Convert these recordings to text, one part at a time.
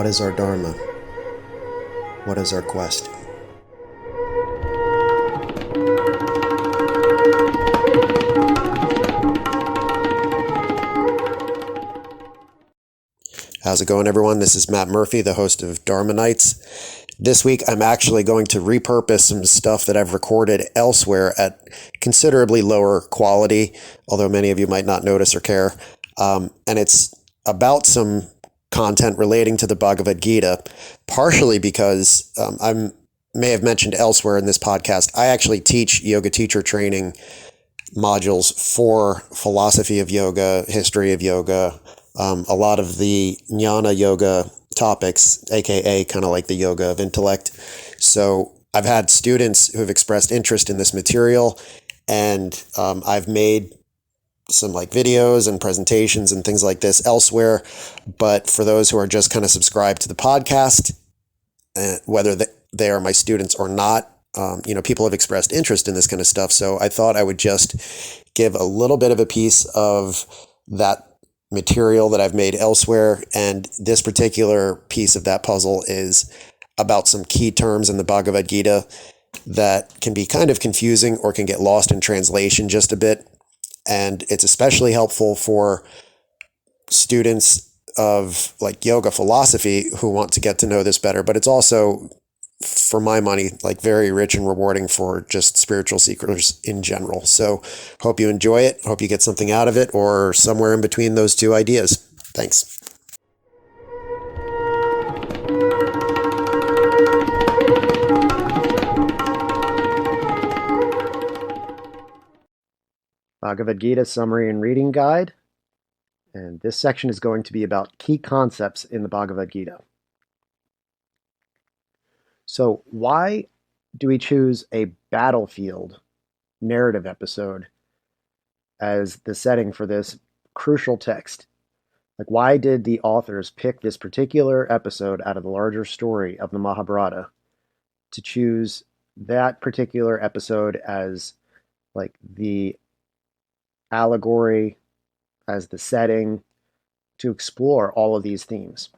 is our Dharma? What is our quest? How's it going, everyone? This is Matt Murphy, the host of Dharma Knights. This week, I'm actually going to repurpose some stuff that I've recorded elsewhere at considerably lower quality, although many of you might not notice or care. And it's about some content relating to the Bhagavad Gita, partially because I may have mentioned elsewhere in this podcast, I actually teach yoga teacher training modules for philosophy of yoga, history of yoga, a lot of the jnana yoga topics, aka kind of like the yoga of intellect. So I've had students who have expressed interest in this material, and I've made some like videos and presentations and things like this elsewhere. But for those who are just kind of subscribed to the podcast, whether they are my students or not, people have expressed interest in this kind of stuff. So I thought I would just give a little bit of a piece of that material that I've made elsewhere. And this particular piece of that puzzle is about some key terms in the Bhagavad Gita that can be kind of confusing or can get lost in translation just a bit. And it's especially helpful for students of like yoga philosophy who want to get to know this better. But it's also, for my money, like very rich and rewarding for just spiritual seekers in general. So hope you enjoy it. Hope you get something out of it, or somewhere in between those two ideas. Thanks. Bhagavad Gita Summary and Reading Guide. And this section is going to be about key concepts in the Bhagavad Gita. So why do we choose a battlefield narrative episode as the setting for this crucial text? Like, why did the authors pick this particular episode out of the larger story of the Mahabharata to choose that particular episode as like the allegory, as the setting to explore all of these themes?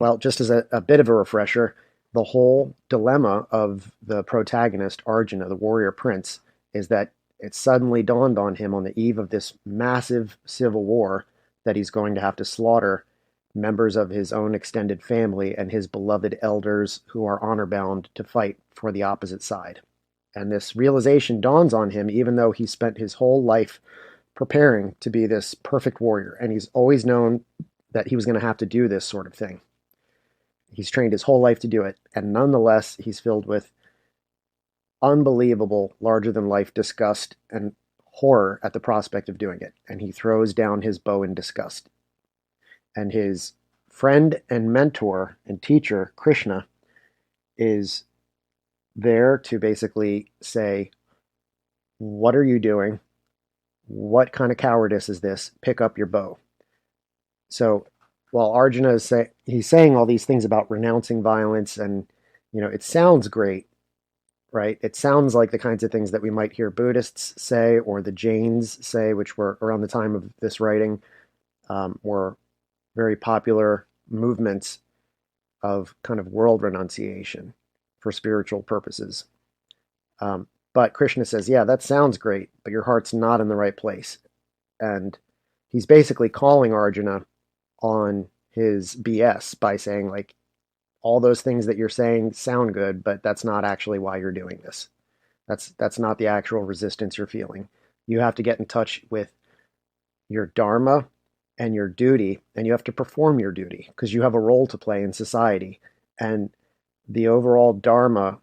Well, just as a bit of a refresher, the whole dilemma of the protagonist, Arjuna, the warrior prince, is that it suddenly dawned on him on the eve of this massive civil war that he's going to have to slaughter members of his own extended family and his beloved elders who are honor-bound to fight for the opposite side. And this realization dawns on him even though he spent his whole life preparing to be this perfect warrior, and he's always known that he was going to have to do this sort of thing. He's trained his whole life to do it, and nonetheless, he's filled with unbelievable, larger-than-life disgust and horror at the prospect of doing it, and he throws down his bow in disgust. And his friend and mentor and teacher, Krishna, is there to basically say, what are you doing? What kind of cowardice is this? Pick up your bow. So while Arjuna is he's saying all these things about renouncing violence, and it sounds great, right? It sounds like the kinds of things that we might hear Buddhists say or the Jains say, which were around the time of this writing, were very popular movements of kind of world renunciation for spiritual purposes. But Krishna says, yeah, that sounds great, but your heart's not in the right place. And he's basically calling Arjuna on his BS by saying, like, all those things that you're saying sound good, but that's not actually why you're doing this. That's not the actual resistance you're feeling. You have to get in touch with your dharma and your duty, and you have to perform your duty because you have a role to play in society. And the overall dharma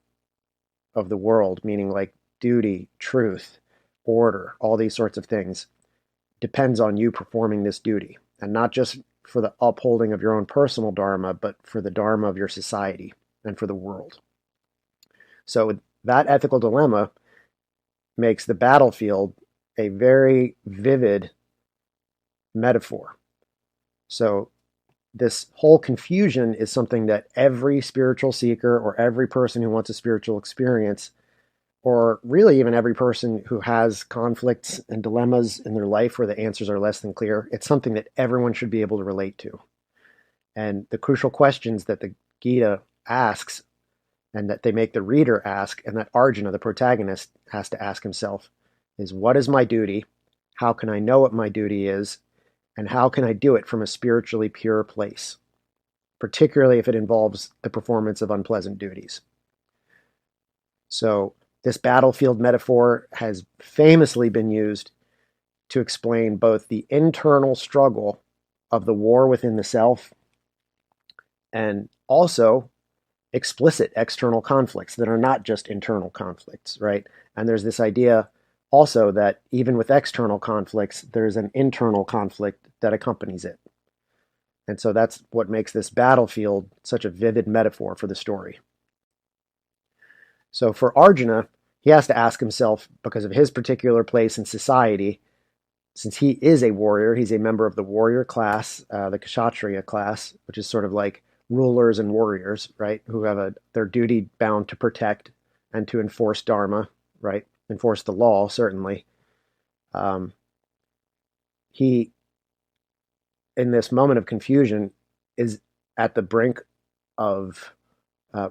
of the world, meaning like duty, truth, order, all these sorts of things, depends on you performing this duty. And not just for the upholding of your own personal dharma, but for the dharma of your society and for the world. So that ethical dilemma makes the battlefield a very vivid metaphor. So this whole confusion is something that every spiritual seeker or every person who wants a spiritual experience, or really even every person who has conflicts and dilemmas in their life where the answers are less than clear, it's something that everyone should be able to relate to. And the crucial questions that the Gita asks, and that they make the reader ask, and that Arjuna, the protagonist, has to ask himself, is what is my duty? How can I know what my duty is? And how can I do it from a spiritually pure place, particularly if it involves the performance of unpleasant duties? So, this battlefield metaphor has famously been used to explain both the internal struggle of the war within the self and also explicit external conflicts that are not just internal conflicts, right? And there's this idea also that even with external conflicts, there's an internal conflict that accompanies it. And so that's what makes this battlefield such a vivid metaphor for the story. So for Arjuna, he has to ask himself, because of his particular place in society, since he is a warrior, he's a member of the warrior class, the Kshatriya class, which is sort of like rulers and warriors, right, who have their duty bound to protect and to enforce Dharma, right, enforce the law, certainly. He, in this moment of confusion, is at the brink of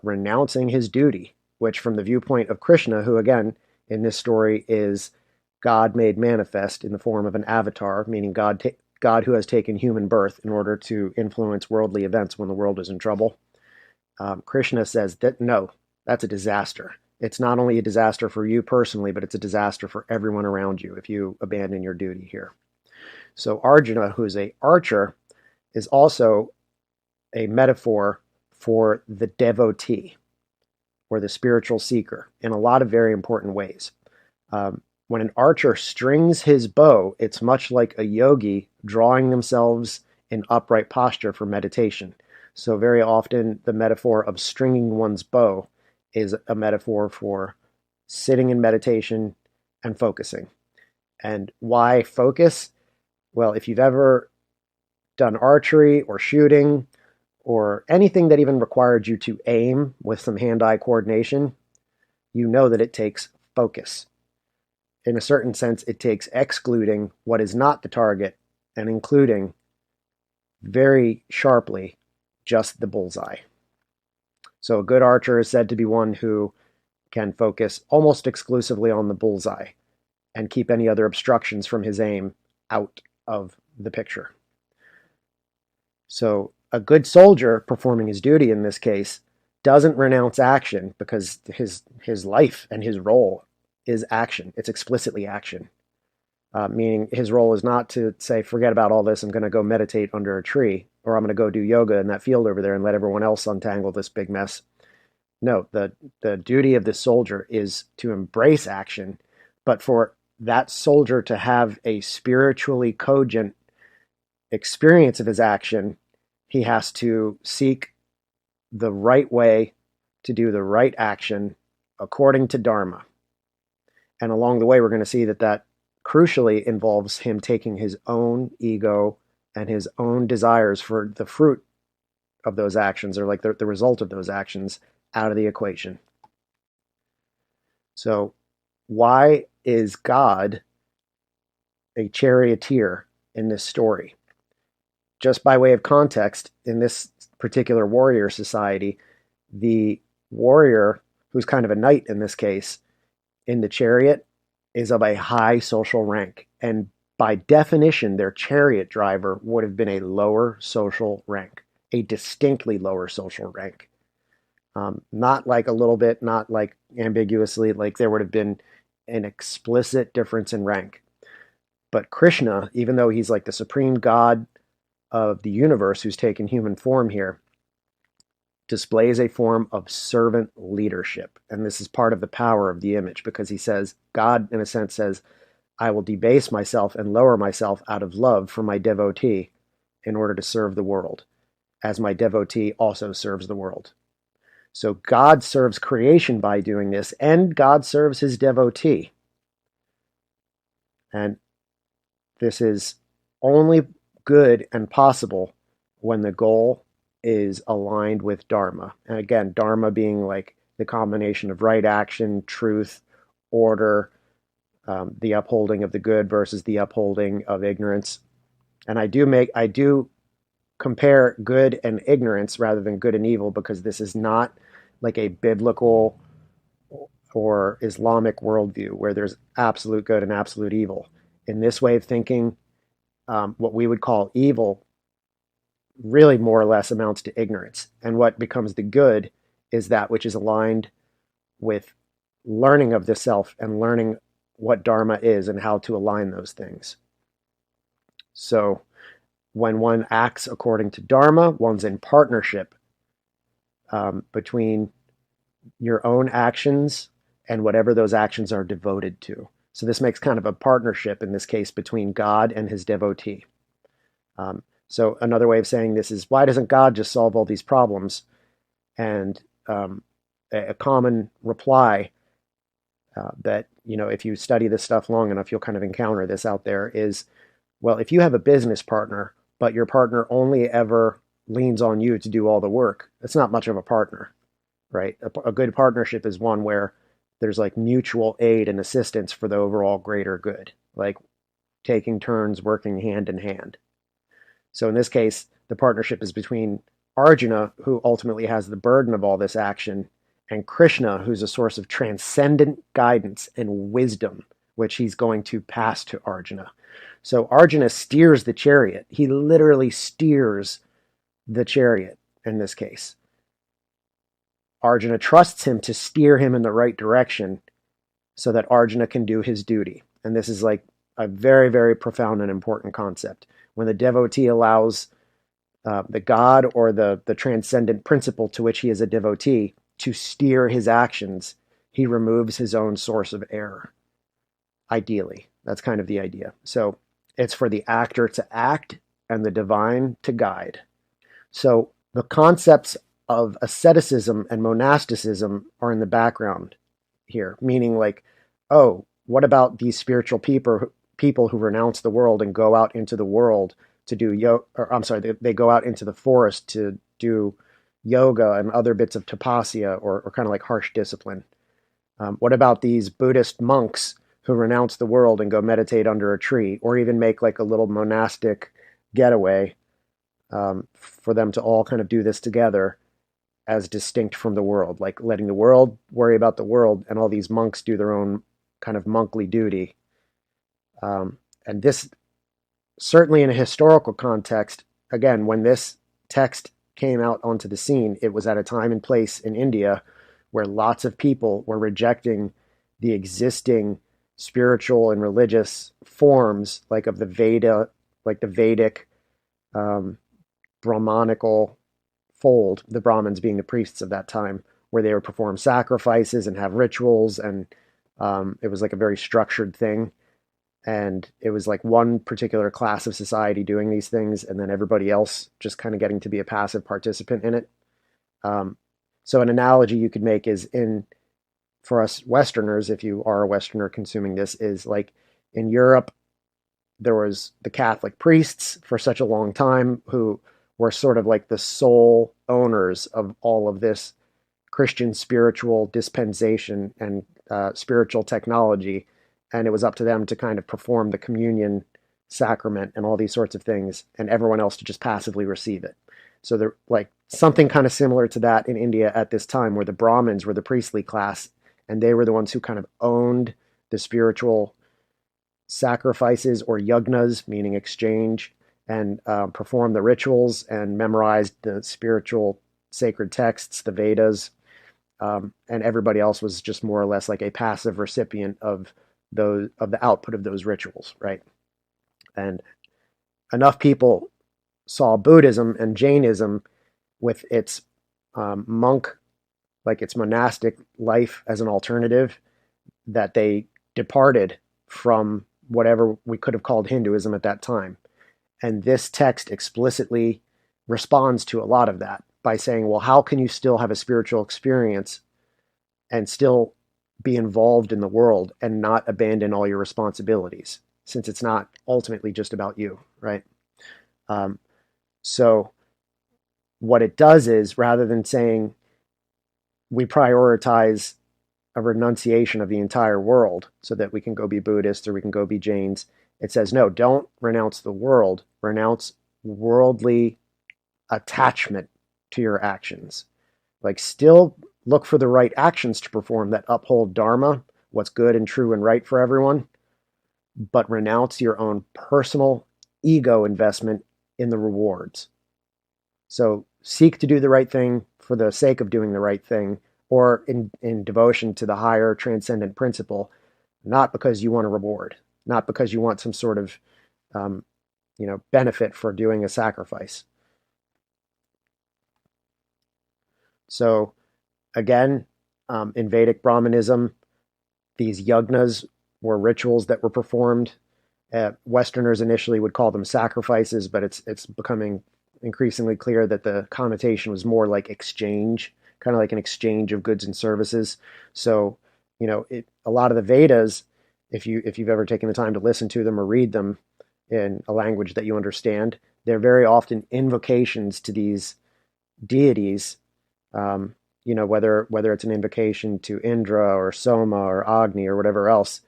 renouncing his duty, which from the viewpoint of Krishna, who again in this story is God made manifest in the form of an avatar, meaning God who has taken human birth in order to influence worldly events when the world is in trouble. Krishna says that no, that's a disaster. It's not only a disaster for you personally, but it's a disaster for everyone around you if you abandon your duty here. So Arjuna, who's an archer, is also a metaphor for the devotee or the spiritual seeker in a lot of very important ways. When an archer strings his bow, it's much like a yogi drawing themselves in upright posture for meditation. So very often the metaphor of stringing one's bow is a metaphor for sitting in meditation and focusing. And why focus? Well, if you've ever done archery or shooting or anything that even required you to aim with some hand-eye coordination, you know that it takes focus. In a certain sense, it takes excluding what is not the target and including very sharply just the bullseye. So a good archer is said to be one who can focus almost exclusively on the bullseye and keep any other obstructions from his aim out of the picture. So a good soldier performing his duty in this case doesn't renounce action because his life and his role is action. It's explicitly action. Meaning his role is not to say, forget about all this, I'm going to go meditate under a tree, or I'm going to go do yoga in that field over there and let everyone else untangle this big mess. No, the duty of the soldier is to embrace action, but for that soldier to have a spiritually cogent experience of his action, he has to seek the right way to do the right action according to Dharma. And along the way, we're going to see that crucially involves him taking his own ego and his own desires for the fruit of those actions, or like the result of those actions, out of the equation. So why is God a charioteer in this story? Just by way of context, in this particular warrior society, the warrior, who's kind of a knight in this case, in the chariot is of a high social rank. And by definition, their chariot driver would have been a lower social rank, a distinctly lower social rank. Not like a little bit, not like ambiguously, like there would have been an explicit difference in rank. But Krishna, even though he's like the supreme god of the universe who's taken human form here, displays a form of servant leadership. And this is part of the power of the image, because he says, God, in a sense, says, I will debase myself and lower myself out of love for my devotee in order to serve the world, as my devotee also serves the world. So God serves creation by doing this, and God serves his devotee. And this is only good and possible when the goal is aligned with Dharma. And again, Dharma being like the combination of right action, truth, order, the upholding of the good versus the upholding of ignorance. And I do compare good and ignorance rather than good and evil, because this is not like a biblical or Islamic worldview where there's absolute good and absolute evil. In this way of thinking, what we would call evil really more or less amounts to ignorance. And what becomes the good is that which is aligned with learning of the self and learning what Dharma is and how to align those things. So when one acts according to Dharma, one's in partnership between your own actions and whatever those actions are devoted to. So this makes kind of a partnership in this case between God and his devotee. So another way of saying this is, why doesn't God just solve all these problems? And a common reply that, if you study this stuff long enough, you'll kind of encounter this out there is, well, if you have a business partner, but your partner only ever leans on you to do all the work, it's not much of a partner, right? A good partnership is one where there's like mutual aid and assistance for the overall greater good, like taking turns working hand in hand. So in this case, the partnership is between Arjuna, who ultimately has the burden of all this action, and Krishna, who's a source of transcendent guidance and wisdom, which he's going to pass to Arjuna. So Arjuna steers the chariot. He literally steers the chariot in this case. Arjuna trusts him to steer him in the right direction so that Arjuna can do his duty. And this is like a very, very profound and important concept. When the devotee allows the God or the transcendent principle to which he is a devotee to steer his actions, he removes his own source of error. Ideally, that's kind of the idea. So it's for the actor to act and the divine to guide. So the concepts of asceticism and monasticism are in the background here, meaning like, oh, what about these spiritual people who renounce the world and go out into the world to do they go out into the forest to do yoga and other bits of tapasya or kind of like harsh discipline. What about these Buddhist monks who renounce the world and go meditate under a tree, or even make like a little monastic getaway for them to all kind of do this together as distinct from the world, like letting the world worry about the world and all these monks do their own kind of monkly duty. And this, certainly in a historical context, again, when this text came out onto the scene, it was at a time and place in India where lots of people were rejecting the existing spiritual and religious forms, like of the Veda, like the Vedic Brahmanical fold, the Brahmins being the priests of that time, where they would perform sacrifices and have rituals, and it was like a very structured thing. And it was like one particular class of society doing these things, and then everybody else just kind of getting to be a passive participant in it. So an analogy you could make is for us Westerners, if you are a Westerner consuming this, is like in Europe, there was the Catholic priests for such a long time who were sort of like the sole owners of all of this Christian spiritual dispensation and spiritual technology. And it was up to them to kind of perform the communion sacrament and all these sorts of things, and everyone else to just passively receive it. So they're like something kind of similar to that in India at this time, where the Brahmins were the priestly class, and they were the ones who kind of owned the spiritual sacrifices or yagnas, meaning exchange, and performed the rituals and memorized the spiritual sacred texts, the Vedas, and everybody else was just more or less like a passive recipient of the output of those rituals, right? And enough people saw Buddhism and Jainism with its monk, like its monastic life as an alternative, that they departed from whatever we could have called Hinduism at that time. And this text explicitly responds to a lot of that by saying, well, how can you still have a spiritual experience and still be involved in the world and not abandon all your responsibilities, since it's not ultimately just about you, right? So what it does is, rather than saying we prioritize a renunciation of the entire world so that we can go be Buddhists or we can go be Jains, it says, no, don't renounce the world, renounce worldly attachment to your actions. Like, still look for the right actions to perform that uphold Dharma, what's good and true and right for everyone, but renounce your own personal ego investment in the rewards. So seek to do the right thing for the sake of doing the right thing, or in devotion to the higher transcendent principle, not because you want a reward, not because you want some sort of benefit for doing a sacrifice. So again, in Vedic Brahmanism, these yagnas were rituals that were performed. Westerners initially would call them sacrifices, but it's becoming increasingly clear that the connotation was more like exchange, kind of like an exchange of goods and services. So, a lot of the Vedas, if you've ever taken the time to listen to them or read them in a language that you understand, they're very often invocations to these deities. Whether it's an invocation to Indra or Soma or Agni or whatever else,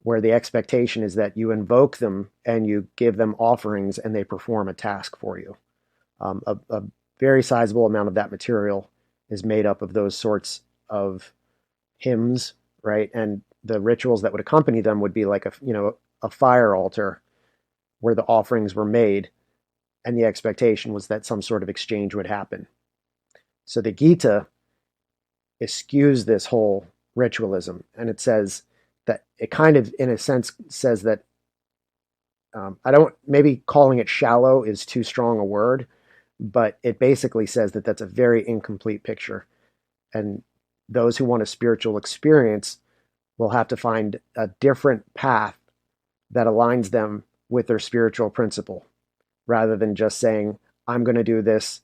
where the expectation is that you invoke them and you give them offerings and they perform a task for you. A very sizable amount of that material is made up of those sorts of hymns, right? And the rituals that would accompany them would be like a fire altar where the offerings were made, and the expectation was that some sort of exchange would happen. So the Gita eschews this whole ritualism, and it says that it kind of, in a sense, says that maybe calling it shallow is too strong a word, but it basically says that that's a very incomplete picture. And those who want a spiritual experience will have to find a different path that aligns them with their spiritual principle, rather than just saying, I'm going to do this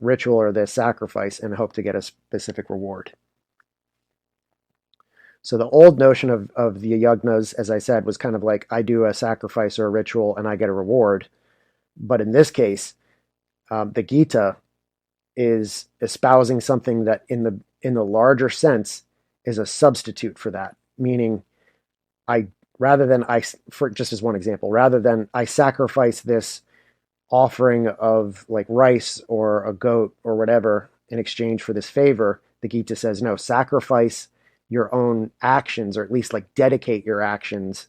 ritual or this sacrifice and hope to get a specific reward. So the old notion of the yagnas, as I said, was kind of like, I do a sacrifice or a ritual and I get a reward. But in this case, the Gita is espousing something that in the larger sense is a substitute for that. Meaning, just as one example, rather than I sacrifice this offering of like rice or a goat or whatever in exchange for this favor, the Gita says, no, sacrifice your own actions, or at least like dedicate your actions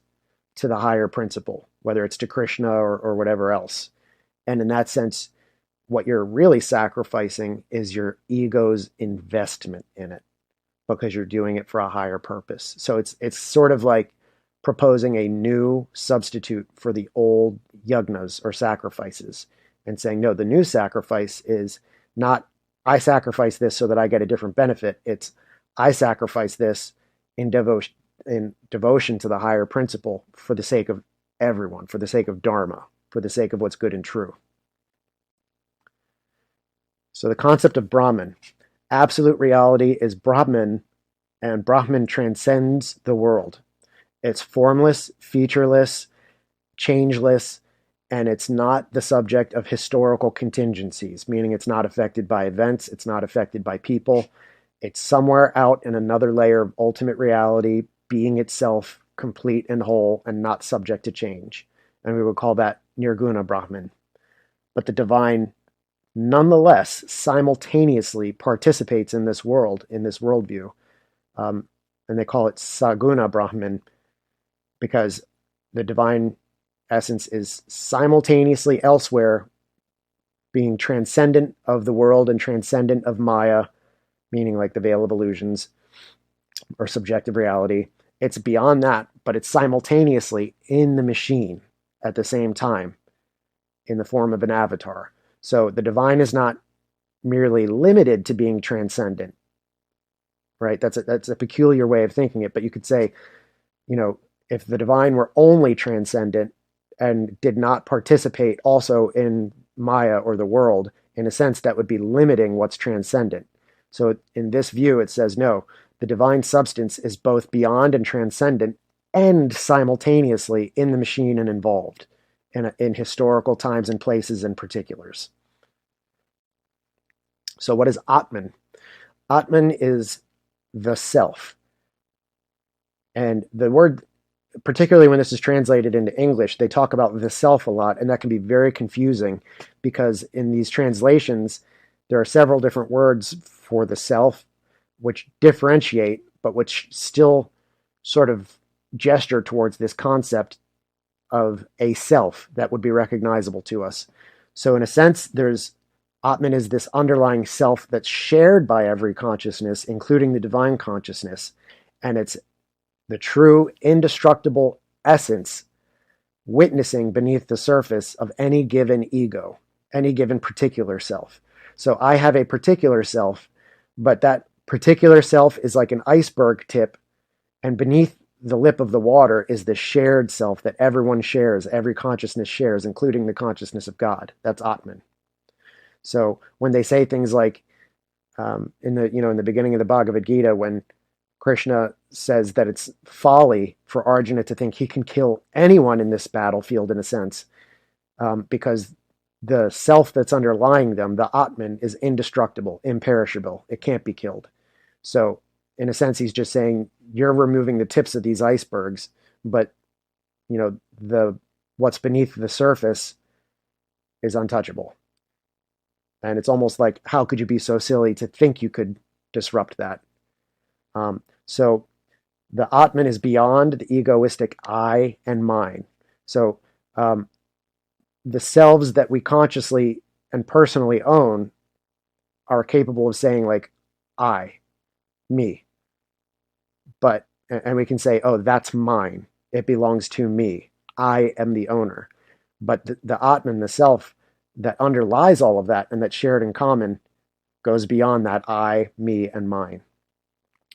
to the higher principle, whether it's to Krishna or whatever else. And in that sense, what you're really sacrificing is your ego's investment in it, because you're doing it for a higher purpose. So it's sort of like proposing a new substitute for the old yagnas or sacrifices, and saying, no, the new sacrifice is not, I sacrifice this so that I get a different benefit. It's, I sacrifice this in devotion to the higher principle for the sake of everyone, for the sake of Dharma, for the sake of what's good and true. So the concept of Brahman, absolute reality is Brahman, and Brahman transcends the world. It's formless, featureless, changeless, and it's not the subject of historical contingencies, meaning it's not affected by events, it's not affected by people. It's somewhere out in another layer of ultimate reality, being itself complete and whole and not subject to change. And we would call that Nirguna Brahman. But the divine, nonetheless, simultaneously participates in this world, in this worldview. And they call it Saguna Brahman, because the divine essence is simultaneously elsewhere, being transcendent of the world and transcendent of Maya, meaning like the veil of illusions or subjective reality. It's beyond that, but it's simultaneously in the machine at the same time in the form of an avatar. So the divine is not merely limited to being transcendent, right? That's a peculiar way of thinking it, but you could say, if the divine were only transcendent and did not participate also in Maya or the world, in a sense, that would be limiting what's transcendent. So in this view, it says, no, the divine substance is both beyond and transcendent and simultaneously in the machine and involved in historical times and places and particulars. So what is Atman? Atman is the self. And the word particularly when this is translated into English, they talk about the self a lot, and that can be very confusing because in these translations, there are several different words for the self which differentiate, but which still sort of gesture towards this concept of a self that would be recognizable to us. So, in a sense, there's Atman is this underlying self that's shared by every consciousness, including the divine consciousness, and it's the true, indestructible essence witnessing beneath the surface of any given ego, any given particular self. So I have a particular self, but that particular self is like an iceberg tip, and beneath the lip of the water is the shared self that everyone shares, every consciousness shares, including the consciousness of God. That's Atman. So when they say things like in the beginning of the Bhagavad Gita, when Krishna says that it's folly for Arjuna to think he can kill anyone in this battlefield, in a sense, because the self that's underlying them, the Atman, is indestructible, imperishable. It can't be killed. So, in a sense, he's just saying you're removing the tips of these icebergs, but the what's beneath the surface is untouchable. And it's almost like, how could you be so silly to think you could disrupt that? So the Atman is beyond the egoistic I and mine. So the selves that we consciously and personally own are capable of saying like, I, me. And we can say, oh, that's mine. It belongs to me. I am the owner. But the Atman, the self that underlies all of that and that's shared in common, goes beyond that I, me, and mine.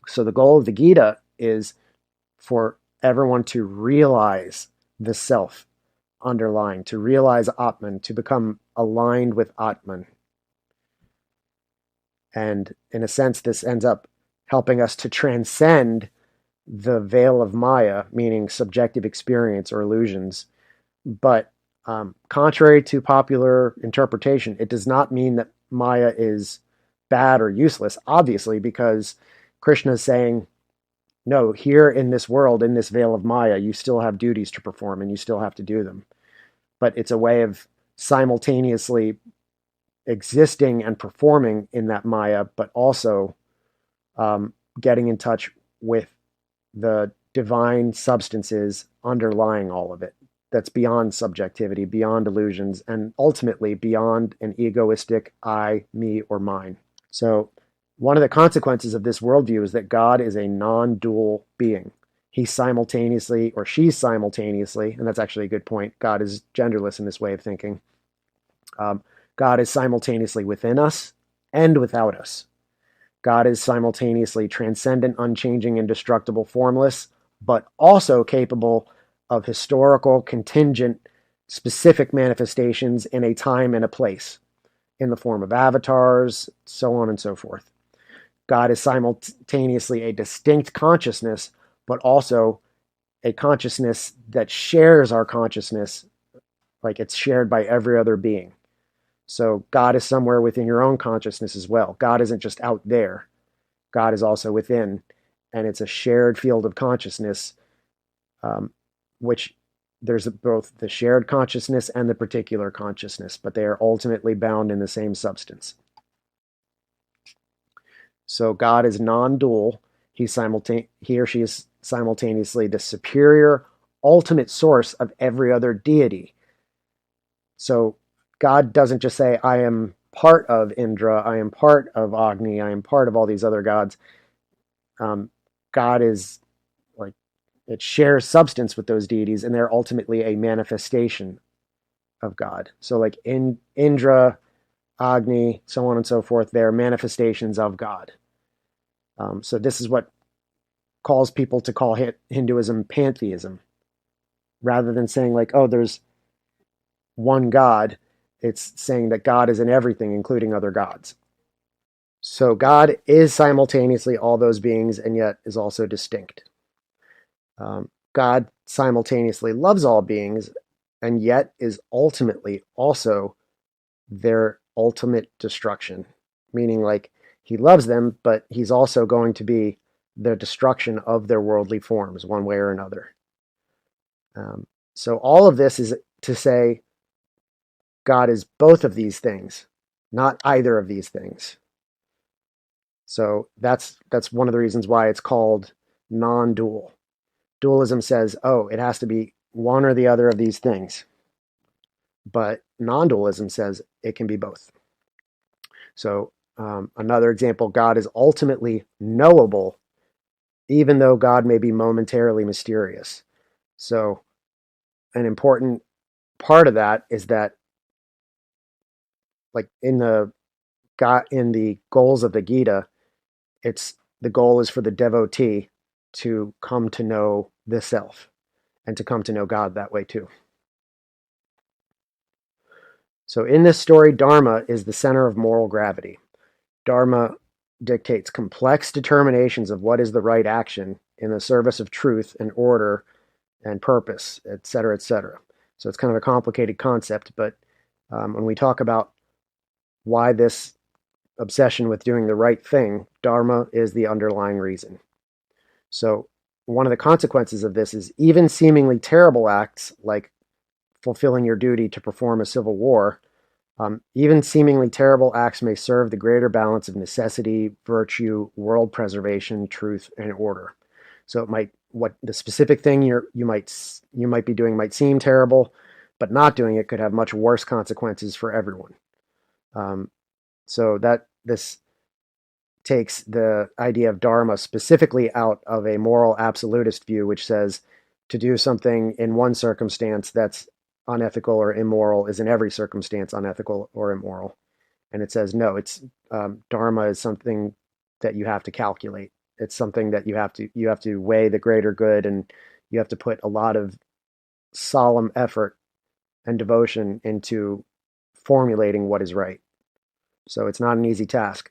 So the goal of the Gita is for everyone to realize the self underlying, to realize Atman, to become aligned with Atman. And in a sense, this ends up helping us to transcend the veil of Maya, meaning subjective experience or illusions. But contrary to popular interpretation, it does not mean that Maya is bad or useless, obviously, because Krishna is saying, no, here in this world, in this veil of Maya, you still have duties to perform and you still have to do them. But it's a way of simultaneously existing and performing in that Maya, but also getting in touch with the divine substances underlying all of it. That's beyond subjectivity, beyond illusions, and ultimately beyond an egoistic I, me, or mine. So one of the consequences of this worldview is that God is a non-dual being. He's simultaneously, or she's simultaneously, and that's actually a good point. God is genderless in this way of thinking. God is simultaneously within us and without us. God is simultaneously transcendent, unchanging, indestructible, formless, but also capable of historical, contingent, specific manifestations in a time and a place, in the form of avatars, so on and so forth. God is simultaneously a distinct consciousness, but also a consciousness that shares our consciousness, like it's shared by every other being. So God is somewhere within your own consciousness as well. God isn't just out there. God is also within, and it's a shared field of consciousness, which there's both the shared consciousness and the particular consciousness, but they are ultimately bound in the same substance. So God is non-dual. He or she is simultaneously the superior, ultimate source of every other deity. So God doesn't just say, I am part of Indra, I am part of Agni, I am part of all these other gods. God is like, it shares substance with those deities, and they're ultimately a manifestation of God. So like in Indra, Agni, so on and so forth, they're manifestations of God. So this is what calls people to call Hinduism pantheism. Rather than saying like, oh, there's one God, it's saying that God is in everything, including other gods. So God is simultaneously all those beings and yet is also distinct. God simultaneously loves all beings and yet is ultimately also their ultimate destruction. Meaning like he loves them, but he's also going to be the destruction of their worldly forms one way or another. So all of this is to say God is both of these things, not either of these things. So that's one of the reasons why it's called non-dual. Dualism says, oh, it has to be one or the other of these things. But non-dualism says it can be both. So another example, God is ultimately knowable, even though God may be momentarily mysterious. So an important part of that is that, like in the goals of the Gita, it's the goal is for the devotee to come to know the self and to come to know God that way too. So in this story, Dharma is the center of moral gravity. Dharma dictates complex determinations of what is the right action in the service of truth and order and purpose, et cetera, et cetera. So it's kind of a complicated concept, but when we talk about why this obsession with doing the right thing, Dharma is the underlying reason. So one of the consequences of this is even seemingly terrible acts like fulfilling your duty to perform a civil war, even seemingly terrible acts may serve the greater balance of necessity, virtue, world preservation, truth, and order. So it might what the specific thing you might be doing might seem terrible, but not doing it could have much worse consequences for everyone. So that this takes the idea of dharma specifically out of a moral absolutist view, which says to do something in one circumstance that's unethical or immoral is in every circumstance unethical or immoral. And it says, no, it's dharma is something that you have to calculate. It's something that you have to weigh the greater good, and you have to put a lot of solemn effort and devotion into formulating what is right. So it's not an easy task.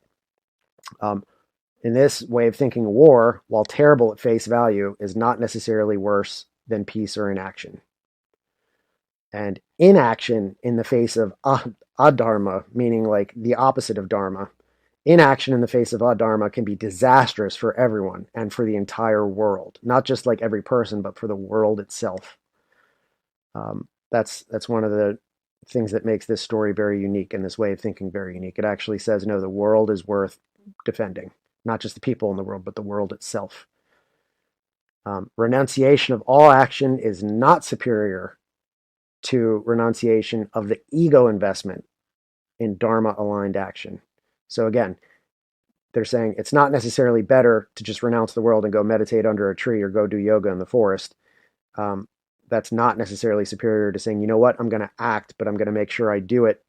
In this way of thinking, war, while terrible at face value, is not necessarily worse than peace or inaction. And inaction in the face of adharma, meaning like the opposite of dharma, inaction in the face of adharma can be disastrous for everyone and for the entire world, not just like every person, but for the world itself. That's one of the things that makes this story very unique and this way of thinking very unique. It actually says, no, the world is worth defending, not just the people in the world, but the world itself. Renunciation of all action is not superior to renunciation of the ego investment in dharma aligned action. So again, they're saying it's not necessarily better to just renounce the world and go meditate under a tree or go do yoga in the forest. That's not necessarily superior to saying, you know what, I'm going to act, but I'm going to make sure I do it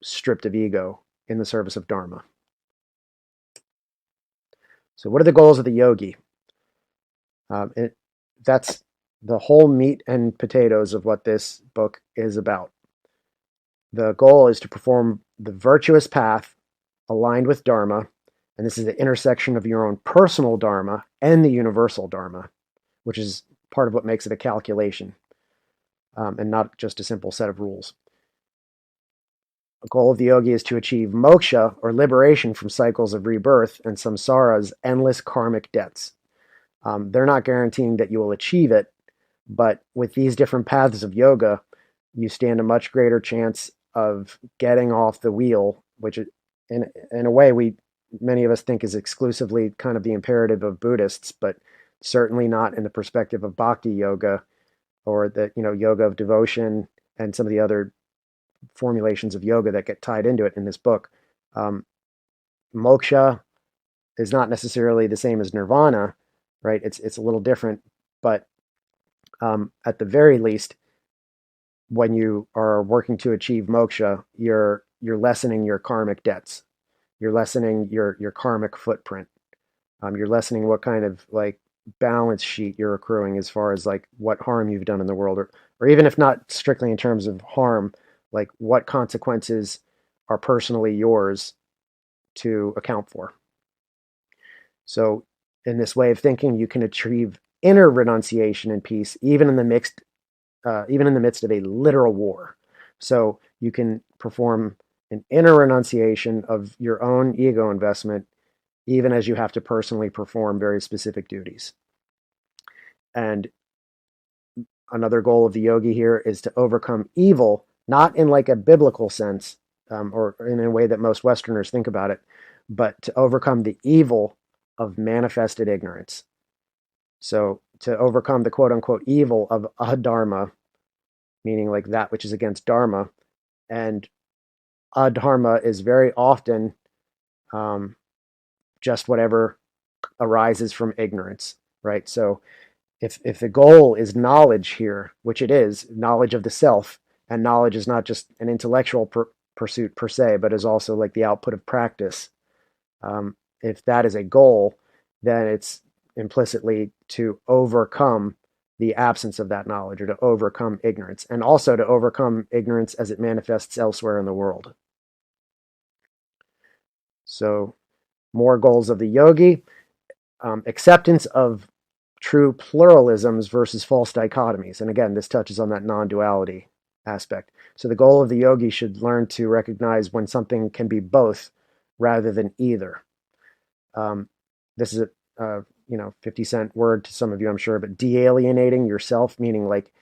stripped of ego in the service of dharma. So what are the goals of the yogi? That's the whole meat and potatoes of what this book is about. The goal is to perform the virtuous path aligned with dharma, and this is the intersection of your own personal dharma and the universal dharma, which is part of what makes it a calculation, and not just a simple set of rules. The goal of the yogi is to achieve moksha, or liberation from cycles of rebirth and samsara's endless karmic debts. They're not guaranteeing that you will achieve it, but with these different paths of yoga, you stand a much greater chance of getting off the wheel, which in a way many of us think is exclusively kind of the imperative of Buddhists, but certainly not in the perspective of bhakti yoga or the yoga of devotion and some of the other formulations of yoga that get tied into it in this book. Moksha is not necessarily the same as nirvana, right? It's a little different, but at the very least, when you are working to achieve moksha, you're lessening your karmic debts. You're lessening your karmic footprint. You're lessening what kind of like balance sheet you're accruing as far as like what harm you've done in the world, or even if not strictly in terms of harm, like what consequences are personally yours to account for. So in this way of thinking, you can achieve inner renunciation and peace, even in the midst of a literal war. So you can perform an inner renunciation of your own ego investment, even as you have to personally perform very specific duties. And another goal of the yogi here is to overcome evil, not in like a biblical sense, or in a way that most Westerners think about it, but to overcome the evil of manifested ignorance. So to overcome the quote unquote evil of adharma, meaning like that which is against dharma, and adharma is very often um, just whatever arises from ignorance, right? So if the goal is knowledge here, which it is, knowledge of the self, and knowledge is not just an intellectual pursuit per se, but is also like the output of practice. If that is a goal, then it's implicitly to overcome the absence of that knowledge, or to overcome ignorance, and also to overcome ignorance as it manifests elsewhere in the world. So, more goals of the yogi: acceptance of true pluralisms versus false dichotomies. And again, this touches on that non-duality aspect. So the goal of the yogi should learn to recognize when something can be both rather than either. This is a 50-cent word to some of you, I'm sure, but de-alienating yourself, meaning like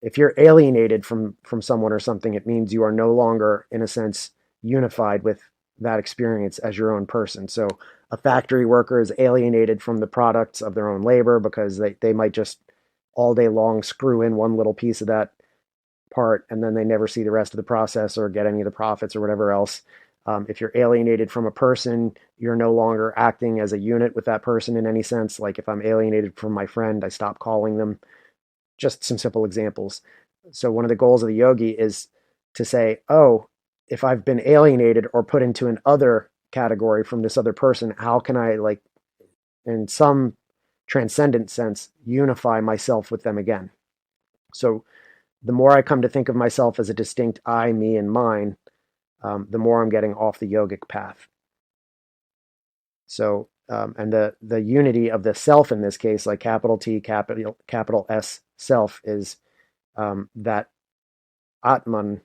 if you're alienated from someone or something, it means you are no longer, in a sense, unified with that experience as your own person. So a factory worker is alienated from the products of their own labor because they might just all day long screw in one little piece of that part, and then they never see the rest of the process or get any of the profits or whatever else. If you're alienated from a person, you're no longer acting as a unit with that person in any sense. Like if I'm alienated from my friend, I stop calling them. Just some simple examples. So one of the goals of the yogi is to say, oh, if I've been alienated or put into an other category from this other person, how can I, like, in some transcendent sense, unify myself with them again? So the more I come to think of myself as a distinct I, me, and mine, the more I'm getting off the yogic path. So, and the unity of the self in this case, like capital T, capital S, self, is that Atman,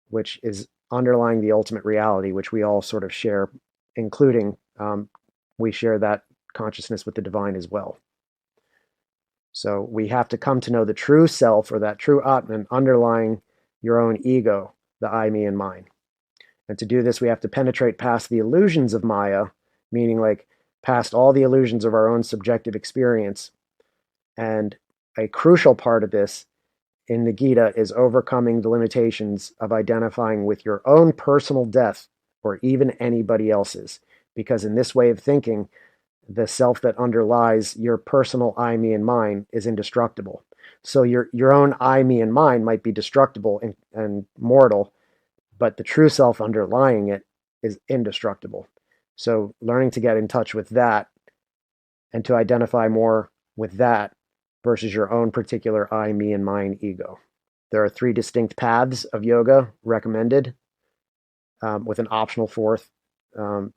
which is underlying the ultimate reality, which we all sort of share, including we share that consciousness with the divine as well. So we have to come to know the true self, or that true Atman underlying your own ego, the I, me, and mine. And to do this, we have to penetrate past the illusions of Maya, meaning like past all the illusions of our own subjective experience. And a crucial part of this in the Gita is overcoming the limitations of identifying with your own personal death or even anybody else's. Because in this way of thinking, the self that underlies your personal I, me, and mine is indestructible. So your own I, me, and mine might be destructible and mortal, but the true self underlying it is indestructible. So learning to get in touch with that and to identify more with that versus your own particular I, me, and mine ego. There are 3 distinct paths of yoga recommended, with an optional 4th,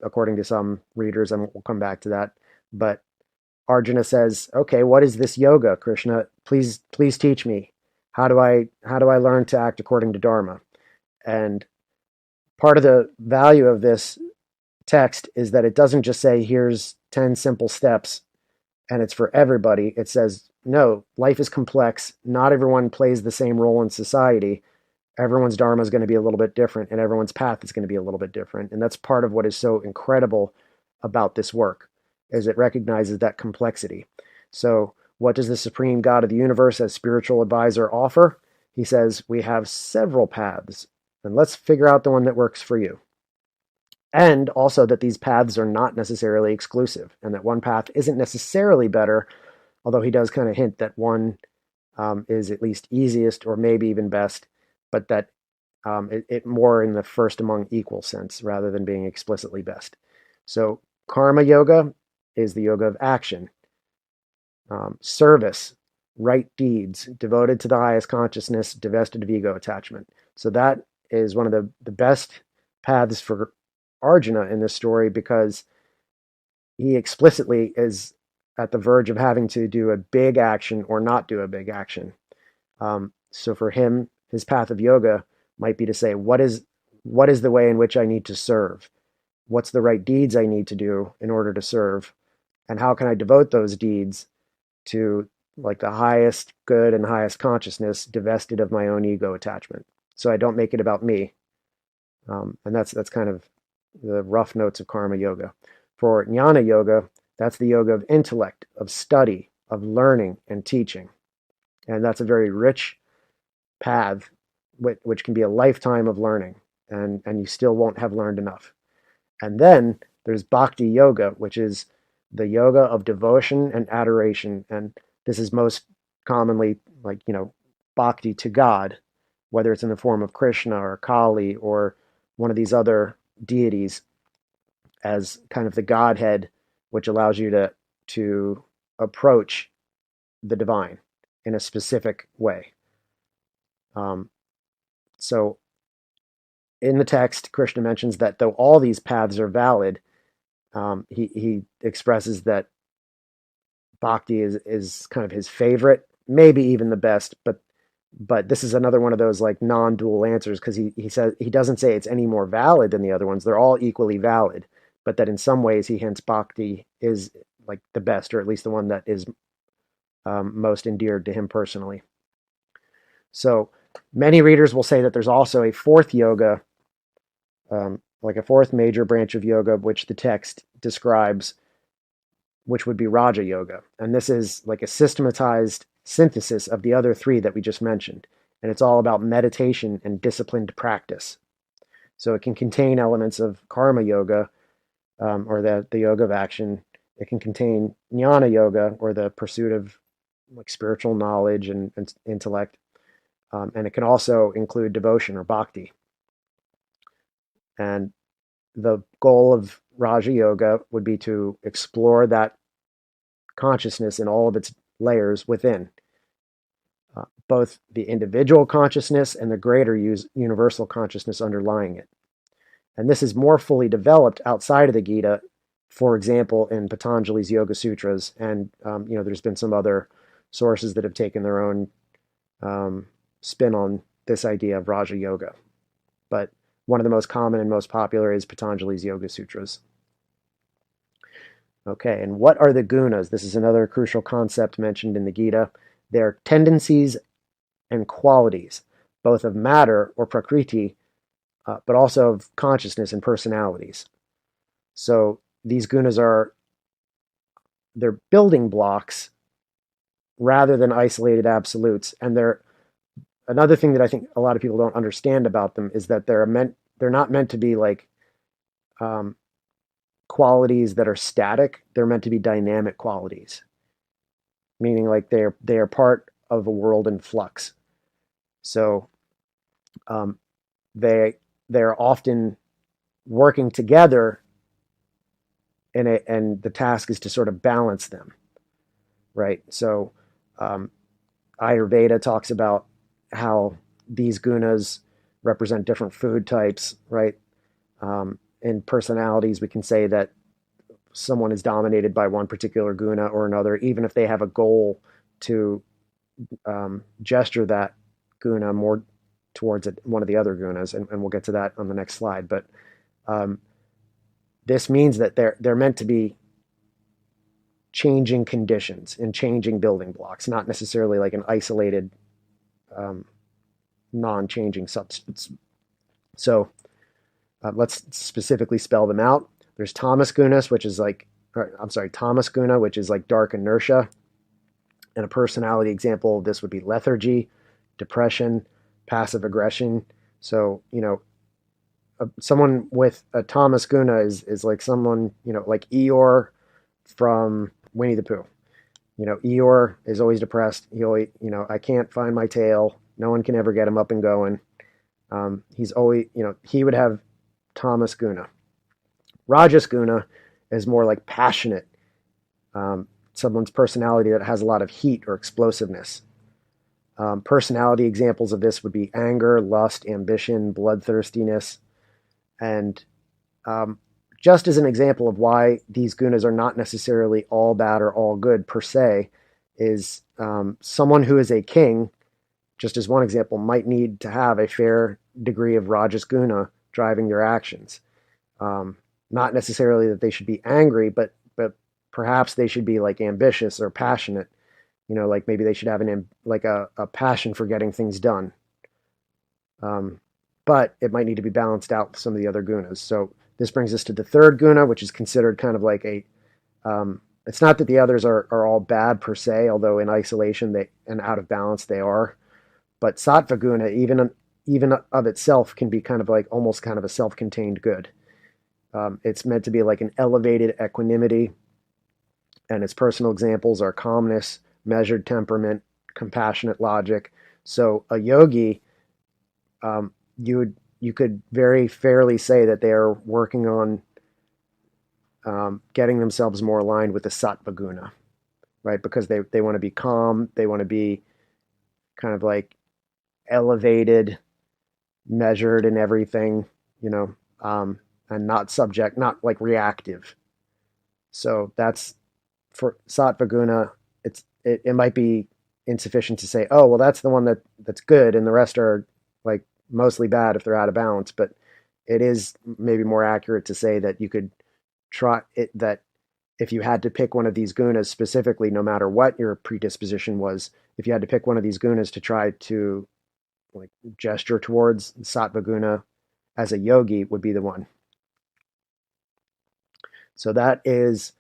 according to some readers, and we'll come back to that. But Arjuna says, okay, what is this yoga, Krishna? Please teach me. How do I learn to act according to Dharma? And part of the value of this text is that it doesn't just say, here's 10 simple steps and it's for everybody. It says, no, life is complex. Not everyone plays the same role in society. Everyone's dharma is going to be a little bit different, and everyone's path is going to be a little bit different. And that's part of what is so incredible about this work, is it recognizes that complexity. So what does the supreme God of the universe as spiritual advisor offer? He says, we have several paths, and let's figure out the one that works for you. And also that these paths are not necessarily exclusive, and that one path isn't necessarily better, although he does kind of hint that one is at least easiest or maybe even best, but that it more in the first among equal sense rather than being explicitly best. So karma yoga is the yoga of action, service, right deeds, devoted to the highest consciousness, divested of ego attachment. So that is one of the best paths for Arjuna in this story, because he explicitly is at the verge of having to do a big action or not do a big action. So for him, his path of yoga might be to say, what is the way in which I need to serve? What's the right deeds I need to do in order to serve? And how can I devote those deeds to like the highest good and highest consciousness, divested of my own ego attachment. So I don't make it about me. And that's kind of the rough notes of karma yoga. For jnana yoga, that's the yoga of intellect, of study, of learning and teaching. And that's a very rich path, which can be a lifetime of learning, and you still won't have learned enough. And then there's bhakti yoga, which is the yoga of devotion and adoration. And this is most commonly like, bhakti to God, whether it's in the form of Krishna or Kali or one of these other deities, as kind of the Godhead, which allows you to approach the divine in a specific way. So in the text, Krishna mentions that though all these paths are valid, he expresses that bhakti is kind of his favorite, maybe even the best, but this is another one of those like non-dual answers, because he says he doesn't say it's any more valid than the other ones. They're all equally valid, but that in some ways he hints bhakti is like the best, or at least the one that is most endeared to him personally. So many readers will say that there's also a fourth yoga, like a fourth major branch of yoga, which the text describes, which would be Raja Yoga. And this is like a systematized synthesis of the other three that we just mentioned. And it's all about meditation and disciplined practice. So it can contain elements of karma yoga, or the yoga of action. It can contain jnana yoga, or the pursuit of like spiritual knowledge and intellect. And it can also include devotion or bhakti. And the goal of Raja Yoga would be to explore that consciousness in all of its layers within, both the individual consciousness and the greater universal consciousness underlying it. And this is more fully developed outside of the Gita, for example, in Patanjali's Yoga Sutras. And, there's been some other sources that have taken their own spin on this idea of Raja Yoga. But one of the most common and most popular is Patanjali's Yoga Sutras. Okay, and what are the gunas? This is another crucial concept mentioned in the Gita. They're tendencies and qualities, both of matter or prakriti, but also of consciousness and personalities. So these gunas they're building blocks rather than isolated absolutes. And another thing that I think a lot of people don't understand about them is that they're not meant to be like qualities that are static. They're meant to be dynamic qualities, meaning like they are part of a world in flux. So they are often working together, and the task is to sort of balance them, right? So Ayurveda talks about how these gunas represent different food types, right? In personalities, we can say that someone is dominated by one particular guna or another, even if they have a goal to gesture that guna more towards one of the other gunas, and we'll get to that on the next slide. But this means that they're meant to be changing conditions and changing building blocks, not necessarily like an isolated, non-changing substance. So let's specifically spell them out. There's tamas gunas, tamas guna, which is like dark inertia. And a personality example of this would be lethargy, depression, passive aggression. So, someone with a tamas guna is like someone, like Eeyore from Winnie the Pooh. Eeyore is always depressed. He always, I can't find my tail. No one can ever get him up and going. He's always, he would have tamas guna. Rajas guna is more like passionate. Someone's personality that has a lot of heat or explosiveness. Personality examples of this would be anger, lust, ambition, bloodthirstiness. And just as an example of why these gunas are not necessarily all bad or all good per se, is someone who is a king, just as one example, might need to have a fair degree of Rajas guna driving their actions. Not necessarily that they should be angry, but perhaps they should be like ambitious or passionate, Like maybe they should have like a passion for getting things done. Um, but it might need to be balanced out with some of the other gunas. So this brings us to the third guna, which is considered kind of like it's not that the others are all bad per se, although in isolation and out of balance they are. But sattva guna, even of itself, can be kind of like almost kind of a self-contained good. It's meant to be like an elevated equanimity, and its personal examples are calmness, measured temperament, compassionate logic. So a yogi, you could very fairly say that they are working on getting themselves more aligned with the sattva guna, right? Because they want to be calm, they want to be kind of like elevated, measured in everything, you know, and not like reactive. So that's for sattva guna. It might be insufficient to say, oh, well, that's the one that's good, and the rest are like mostly bad if they're out of balance. But it is maybe more accurate to say that you could try it, that if you had to pick one of these gunas specifically, no matter what your predisposition was, if you had to pick one of these gunas to try to like gesture towards, sattva guna as a yogi would be the one. So that is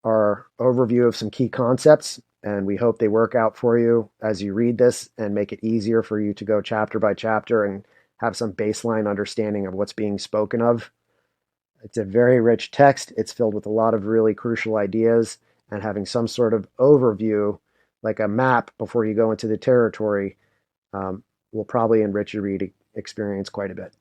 our overview of some key concepts, and we hope they work out for you as you read this and make it easier for you to go chapter by chapter and have some baseline understanding of what's being spoken of. It's a very rich text. It's filled with a lot of really crucial ideas, and having some sort of overview, like a map before you go into the territory, will probably enrich your reading experience quite a bit.